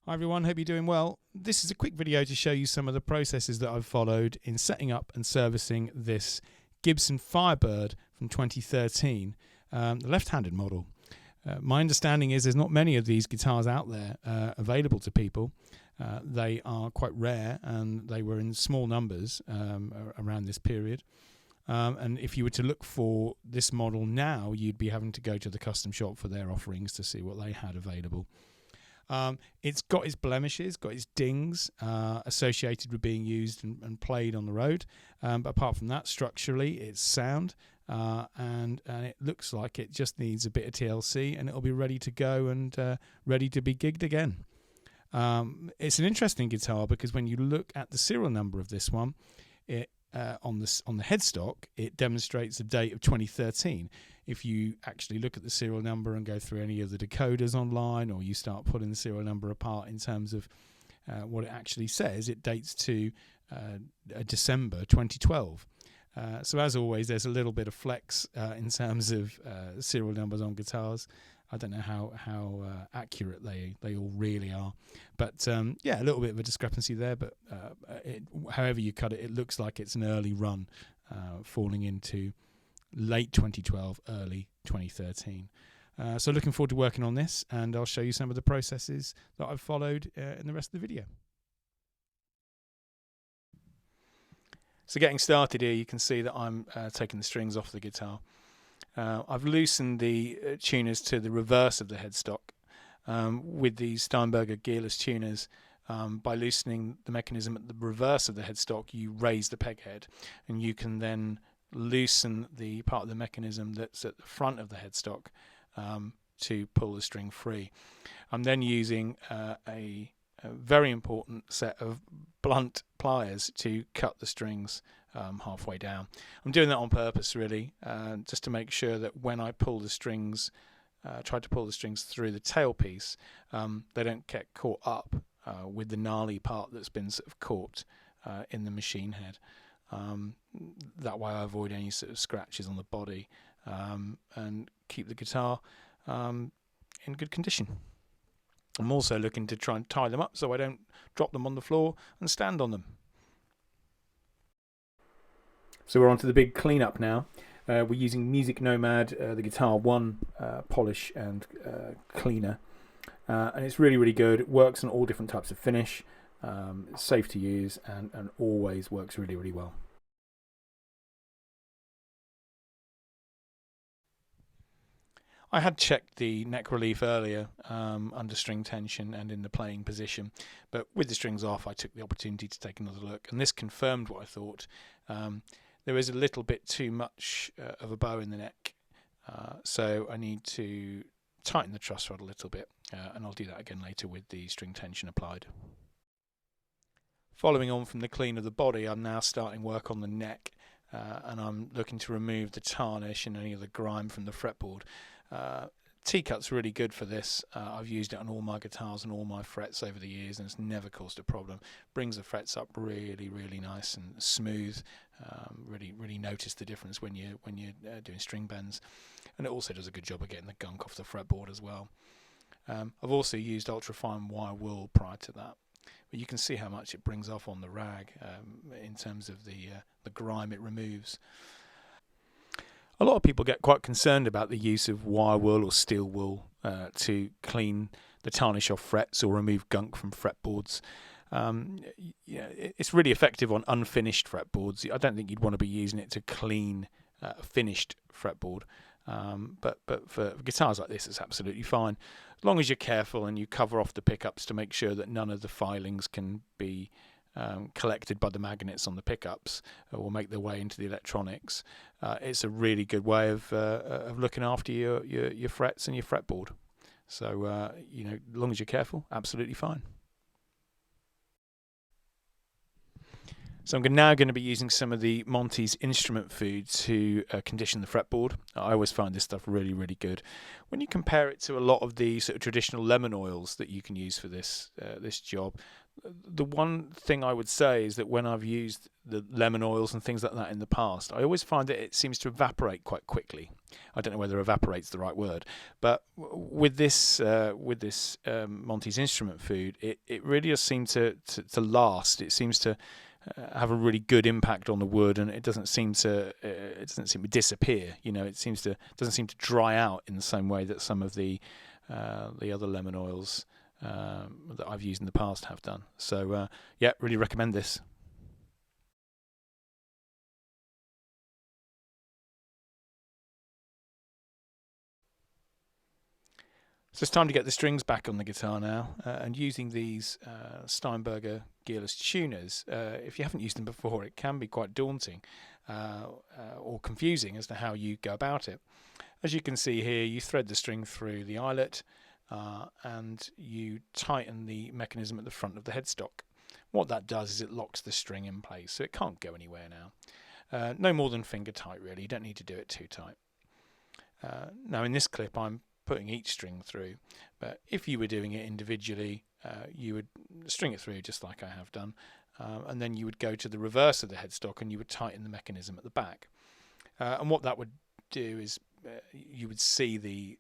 Hi everyone, hope you're doing well. This is a quick video to show you some of the processes that I've followed in setting up and servicing this Gibson Firebird from 2013, the left-handed model. My understanding is there's not many of these guitars out there available to people. They are quite rare and they were in small numbers around this period. And if you were to look for this model now, you'd be having to go to the custom shop for their offerings to see what they had available. It's got its blemishes, got its dings associated with being used and played on the road. But apart from that, structurally, it's sound and it looks like it just needs a bit of TLC and it'll be ready to go and ready to be gigged again. It's an interesting guitar because when you look at the serial number of this one, it on the headstock, it demonstrates a date of 2013. If you actually look at the serial number and go through any of the decoders online, or you start pulling the serial number apart in terms of what it actually says, it dates to December 2012. So as always, there's a little bit of flex in terms of serial numbers on guitars. I don't know how accurate they all really are, but yeah, a little bit of a discrepancy there. But however you cut it, it looks like it's an early run, falling into late 2012, early 2013. So looking forward to working on this, and I'll show you some of the processes that I've followed in the rest of the video. So getting started here, you can see that I'm taking the strings off the guitar. I've loosened the tuners to the reverse of the headstock with the Steinberger gearless tuners. By loosening the mechanism at the reverse of the headstock, you raise the peg head, and you can then loosen the part of the mechanism that's at the front of the headstock to pull the string free. I'm then using a very important set of blunt pliers to cut the strings halfway down. I'm doing that on purpose, really, just to make sure that when I pull the strings, try to pull the strings through the tailpiece, they don't get caught up with the gnarly part that's been sort of caught in the machine head. That way I avoid any sort of scratches on the body and keep the guitar in good condition. I'm also looking to try and tie them up so I don't drop them on the floor and stand on them. So we're on to the big cleanup now. We're using Music Nomad, the Guitar One polish and cleaner. And it's really, really good. It works on all different types of finish. It's safe to use and always works really, really well. I had checked the neck relief earlier under string tension and in the playing position, but with the strings off I took the opportunity to take another look, and this confirmed what I thought. There is a little bit too much of a bow in the neck, so I need to tighten the truss rod a little bit, and I'll do that again later with the string tension applied. Following on from the clean of the body, I'm now starting work on the neck, and I'm looking to remove the tarnish and any of the grime from the fretboard. T-cut's really good for this. I've used it on all my guitars and all my frets over the years, and it's never caused a problem. Brings the frets up really, really nice and smooth. Really notice the difference when you're doing string bends, and it also does a good job of getting the gunk off the fretboard as well. I've also used ultrafine wire wool prior to that, but you can see how much it brings off on the rag in terms of the grime it removes. A lot of people get quite concerned about the use of wire wool or steel wool to clean the tarnish off frets or remove gunk from fretboards. Yeah, it's really effective on unfinished fretboards. I don't think you'd want to be using it to clean a finished fretboard, but for guitars like this, it's absolutely fine, as long as you're careful and you cover off the pickups to make sure that none of the filings can be collected by the magnets on the pickups or make their way into the electronics. It's a really good way of looking after your frets and your fretboard. So you know, as long as you're careful, absolutely fine. So I'm now going to be using some of the Monty's instrument food to condition the fretboard. I always find this stuff really, really good. When you compare it to a lot of the sort of traditional lemon oils that you can use for this job, the one thing I would say is that when I've used the lemon oils and things like that in the past, I always find that it seems to evaporate quite quickly. I don't know whether evaporate's the right word, but with this Monty's instrument food, it really does seem to last. It seems to have a really good impact on the wood, and it doesn't seem to disappear. You know, it doesn't seem to dry out in the same way that some of the other lemon oils that I've used in the past have done. So yeah, really recommend this. So it's time to get the strings back on the guitar now, and using these Steinberger gearless tuners, if you haven't used them before, it can be quite daunting or confusing as to how you go about it. As you can see here, you thread the string through the eyelet and you tighten the mechanism at the front of the headstock. What that does is it locks the string in place, so it can't go anywhere now. No more than finger tight really, you don't need to do it too tight. Now in this clip I'm putting each string through, but if you were doing it individually, you would string it through just like I have done, and then you would go to the reverse of the headstock and you would tighten the mechanism at the back. And what that would do is you would see the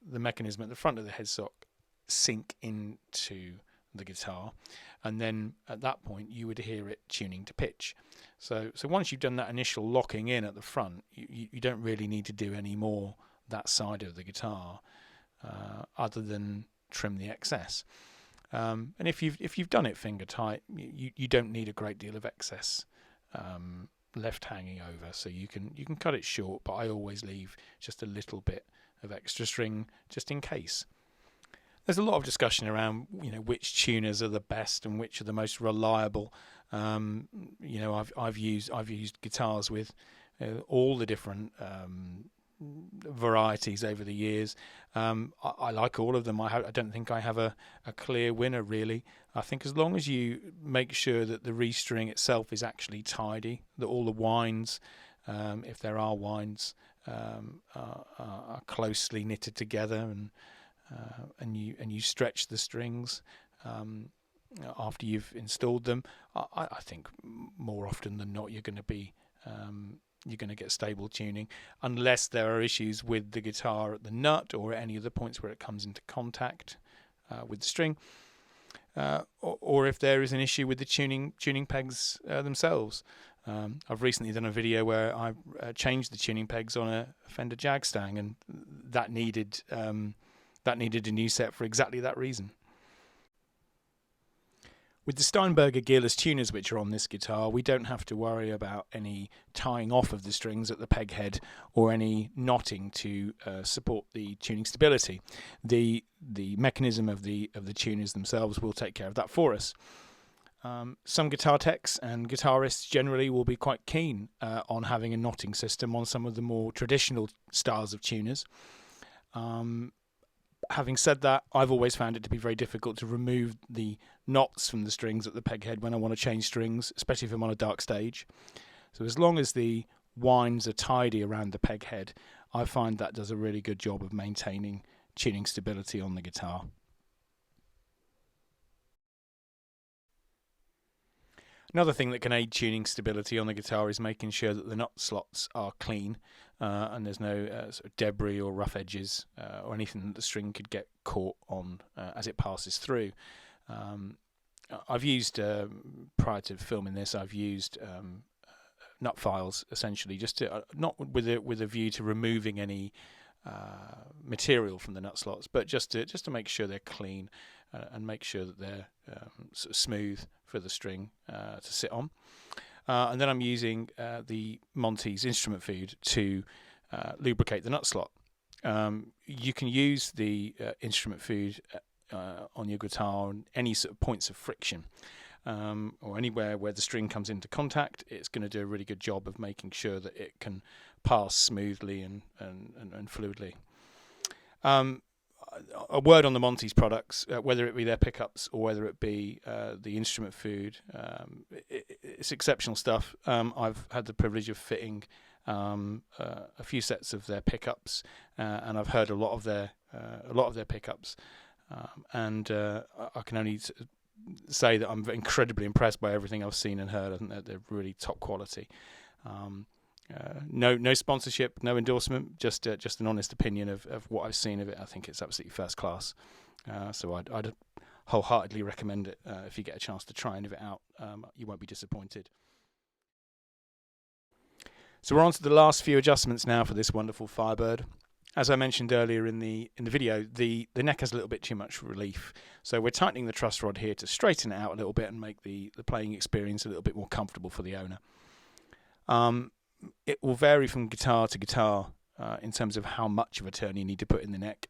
mechanism at the front of the headstock sink into the guitar, and then at that point you would hear it tuning to pitch. So once you've done that initial locking in at the front, you don't really need to do any more that side of the guitar other than trim the excess. And if you've done it finger tight, you don't need a great deal of excess left hanging over, so you can cut it short, but I always leave just a little bit of extra string just in case. There's a lot of discussion around which tuners are the best and which are the most reliable. I've used guitars with all the different varieties over the years. I like all of them. I don't think I have a clear winner really. I think as long as you make sure that the restring itself is actually tidy, that all the winds, if there are winds, are closely knitted together, and you stretch the strings after you've installed them, I think more often than not you're going to get stable tuning, unless there are issues with the guitar at the nut or at any of the points where it comes into contact with the string, or if there is an issue with the tuning pegs themselves. I've recently done a video where I changed the tuning pegs on a Fender Jagstang, and that needed a new set for exactly that reason. With the Steinberger gearless tuners which are on this guitar, we don't have to worry about any tying off of the strings at the peg head or any knotting to support the tuning stability. The mechanism of the tuners themselves will take care of that for us. Some guitar techs and guitarists generally will be quite keen on having a knotting system on some of the more traditional styles of tuners. Having said that, I've always found it to be very difficult to remove the knots from the strings at the peg head when I want to change strings, especially if I'm on a dark stage. So as long as the winds are tidy around the peg head, I find that does a really good job of maintaining tuning stability on the guitar. Another thing that can aid tuning stability on the guitar is making sure that the nut slots are clean and there's no sort of debris or rough edges or anything that the string could get caught on as it passes through. I've used, prior to filming this, I've used nut files essentially, just to not with a view to removing any material from the nut slots, but just to make sure they're clean and make sure that they're sort of smooth for the string to sit on. And then I'm using the Monty's instrument food to lubricate the nut slot. You can use the instrument food on your guitar on any sort of points of friction, or anywhere where the string comes into contact. It's going to do a really good job of making sure that it can pass smoothly and fluidly. a word on the Monty's products, whether it be their pickups or whether it be the instrument food. It's exceptional stuff. I've had the privilege of fitting a few sets of their pickups, and I've heard a lot of their pickups, and I can only say that I'm incredibly impressed by everything I've seen and heard. I think that they're really top quality. No sponsorship, no endorsement, just an honest opinion of what I've seen of it. I think it's absolutely first class. So I'd wholeheartedly recommend it. If you get a chance to try any of it out, you won't be disappointed. So we're on to the last few adjustments now for this wonderful Firebird. As I mentioned earlier in the video, the neck has a little bit too much relief. So we're tightening the truss rod here to straighten it out a little bit and make the playing experience a little bit more comfortable for the owner. It will vary from guitar to guitar in terms of how much of a turn you need to put in the neck.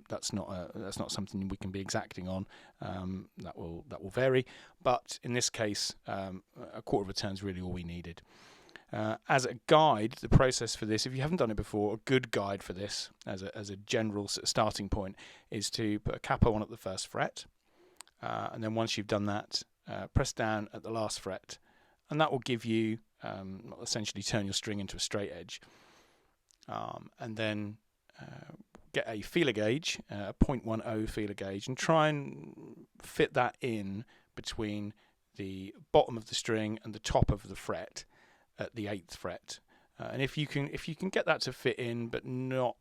That's not something we can be exacting on. That will vary. But in this case, a quarter of a turn is really all we needed. As a guide, the process for this, if you haven't done it before, a good guide for this, as a general sort of starting point, is to put a capo on at the first fret, and then once you've done that, press down at the last fret, and that will give you essentially turn your string into a straight edge, and then get a feeler gauge, a 0.10 feeler gauge, and try and fit that in between the bottom of the string and the top of the fret at the 8th fret, and if you can get that to fit in but not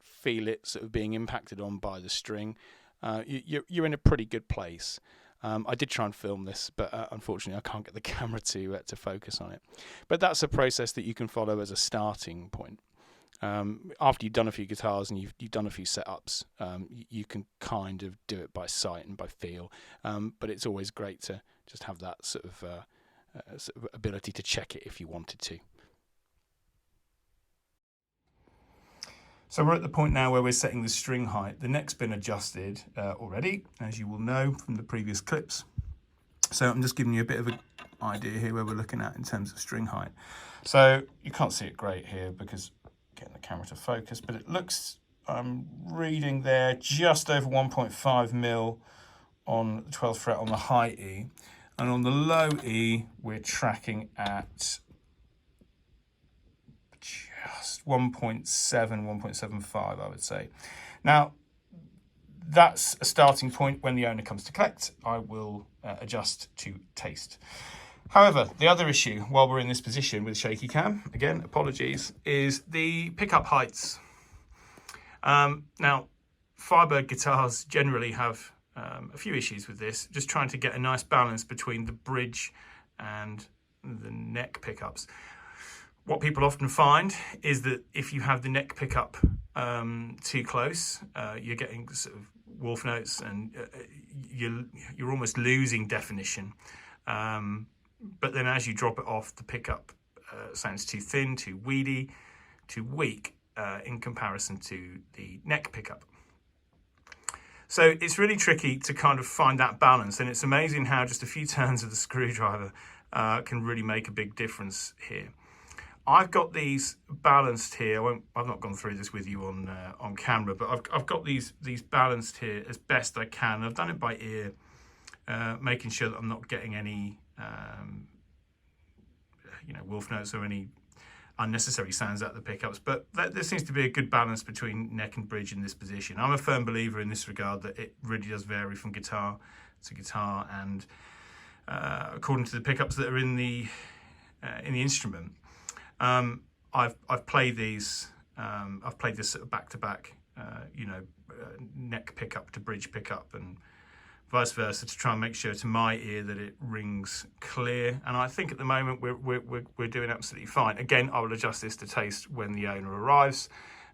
feel it sort of being impacted on by the string, you're in a pretty good place. I did try and film this, but unfortunately I can't get the camera to focus on it. But that's a process that you can follow as a starting point. After you've done a few guitars and you've done a few setups, you can kind of do it by sight and by feel. But it's always great to just have that sort of ability to check it if you wanted to. So we're at the point now where we're setting the string height. The neck's been adjusted already, as you will know from the previous clips. So I'm just giving you a bit of an idea here where we're looking at in terms of string height. So you can't see it great here because getting the camera to focus, but it looks, I'm reading there, just over 1.5 mil on the 12th fret on the high E. And on the low E, we're tracking at just 1.7, 1.75, I would say. Now, that's a starting point. When the owner comes to collect, I will adjust to taste. However, the other issue, while we're in this position with shaky cam, again, apologies, is the pickup heights. Now, Firebird guitars generally have a few issues with this, just trying to get a nice balance between the bridge and the neck pickups. What people often find is that if you have the neck pickup too close, you're getting sort of wolf notes, and you're almost losing definition. But then as you drop it off, the pickup sounds too thin, too weedy, too weak in comparison to the neck pickup. So it's really tricky to kind of find that balance, and it's amazing how just a few turns of the screwdriver can really make a big difference here. I've got these balanced here. I've not gone through this with you on camera, but I've got these balanced here as best I can. I've done it by ear, making sure that I'm not getting any wolf notes or any unnecessary sounds out of the pickups, but there seems to be a good balance between neck and bridge in this position. I'm a firm believer in this regard that it really does vary from guitar to guitar, and according to the pickups that are in the instrument. I've played these. I've played this sort of back to back, neck pickup to bridge pickup, and vice versa, to try and make sure to my ear that it rings clear. And I think at the moment we're doing absolutely fine. Again, I will adjust this to taste when the owner arrives,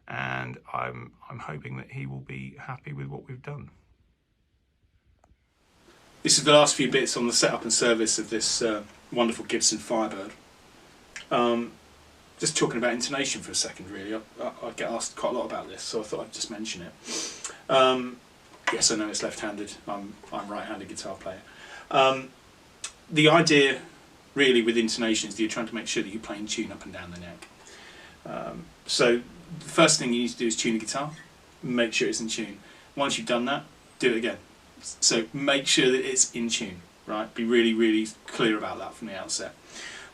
and I'm hoping that he will be happy with what we've done. This is the last few bits on the setup and service of this wonderful Gibson Firebird. Just talking about intonation for a second, really. I get asked quite a lot about this, so I thought I'd just mention it. Yes, I know it's left-handed. I'm a right-handed guitar player. The idea, really, with intonation is that you're trying to make sure that you're playing tune up and down the neck. So the first thing you need to do is tune the guitar, make sure it's in tune. Once you've done that, do it again. So make sure that it's in tune, right? Be really, really clear about that from the outset.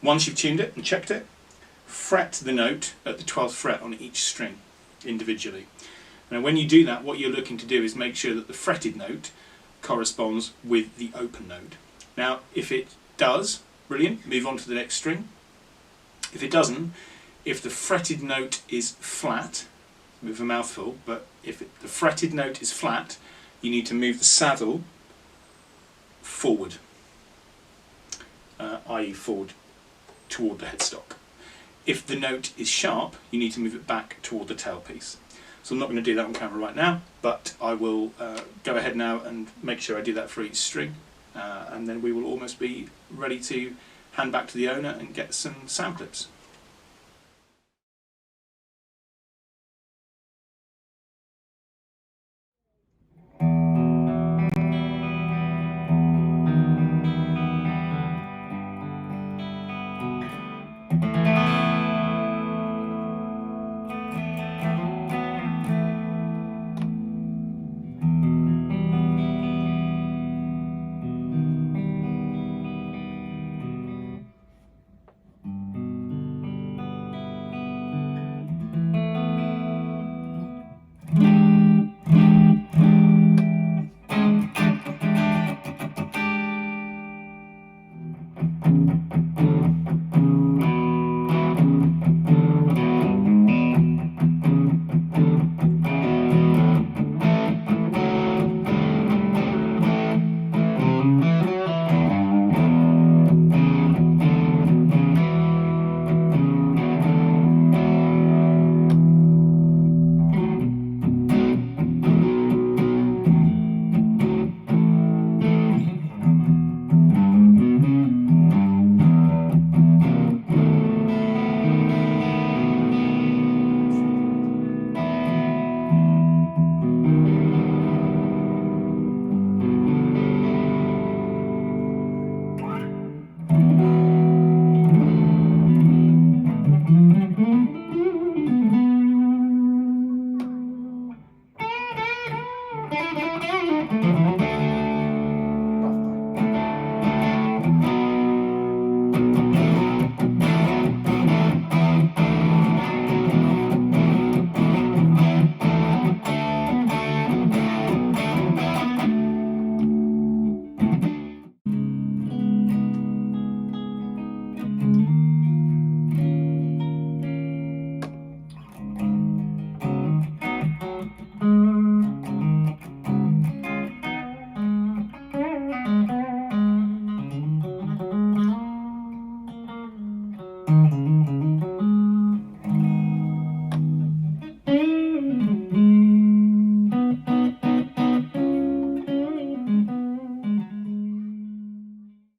Once you've tuned it and checked it, fret the note at the 12th fret on each string individually. Now when you do that, what you're looking to do is make sure that the fretted note corresponds with the open note. Now if it does, brilliant, move on to the next string. If it doesn't, if the fretted note is flat, a bit of a mouthful, but if the fretted note is flat, you need to move the saddle forward, i.e. forward toward the headstock. If the note is sharp, you need to move it back toward the tailpiece. So I'm not going to do that on camera right now, but I will go ahead now and make sure I do that for each string, and then we will almost be ready to hand back to the owner and get some sound clips.